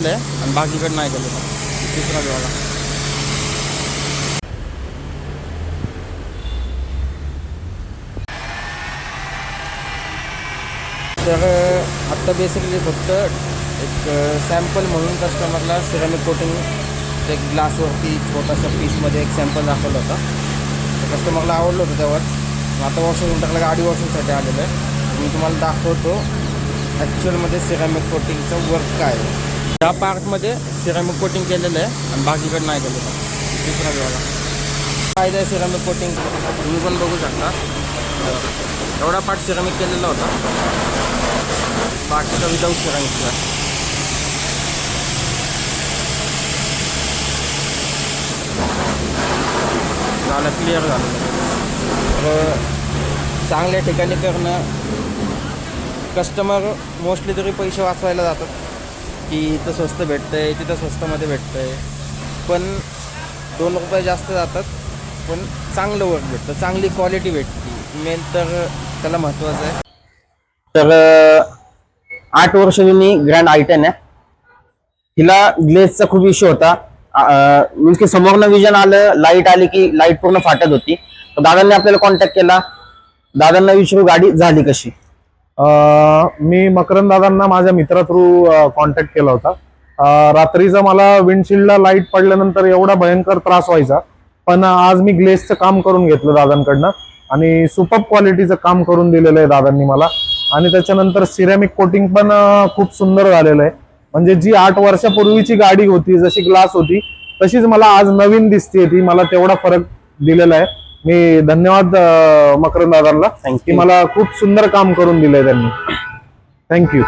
केलेलं आहे आणि बाकीकडे नाही केलेलं. दुसरा बघा. तर आत्ता बेसिकली फक्त एक सॅम्पल म्हणून कस्टमरला सिरामिक कोटिंग एक ग्लासवरती छोटासा पीसमध्ये एक सॅम्पल दाखवलं होतं. तर कस्टमरला आवडलं होतं तेव्हाच. आता वॉशिंग टाकलं, गाडी वॉशिंगसाठी आलेलं आहे. मी तुम्हाला दाखवतो ॲक्च्युअलमध्ये सिरामिक कोटिंगचं वर्क काय आहे. या पार्टमध्ये सिरामिक कोटिंग केलेलं आहे आणि बाकीकडे नाही केलेलं. दुसरा बघा. फायदा आहे सिरामिक कोटिंग, तुम्ही पण बघू शकता. एवढा पार्ट सिरामिक केलेला होता, बाकीचा विदाऊट सिरामिकचा. झालं, क्लिअर झालं. तर चांगल्या ठिकाणी करणं, कस्टमर मोस्टली तरी पैसे वाचवायला जातात की इथं स्वस्त भेटतं आहे, तिथं स्वस्तामध्ये भेटतं आहे. पण 2 रुपये जास्त जातात, पण चांगलं वर्क भेटतं, चांगली क्वालिटी भेटते. मेन तर त्याला महत्त्वाचं आहे. तर 8 वर्ष जुनी ग्रँड I10 आहे. तिला ग्लेजचा खूप इश्यू होता. मीन्स की समोरनं विजन आलं, लाईट आली की लाईट पूर्ण फाटत होती. तर दादांनी आपल्याला कॉन्टॅक्ट केला. दादांना विचारू गाडी झाली कशी. मी मकरंद दादांना माझ्या मित्रा थ्रू कॉन्टॅक्ट केला होता. रात्रीचा मला विंडशिल्डला लाईट पडल्यानंतर एवढा भयंकर त्रास व्हायचा, पण आज मी ग्लेसचं काम करून घेतलं दादांकडनं आणि सुपर क्वालिटीचं काम करून दिलेलं आहे दादांनी मला. आणि त्याच्यानंतर सिरॅमिक कोटिंग पण खूप सुंदर झालेलं आहे. म्हणजे जी 8 वर्षापूर्वीची गाडी होती, जशी ग्लास होती, तशीच मला आज नवीन दिसते ती. मला तेवढा फरक दिलेला आहे. मी धन्यवाद मकरंद दादांना की मला खूप सुंदर काम करून दिलंय त्यांनी. थँक्यू.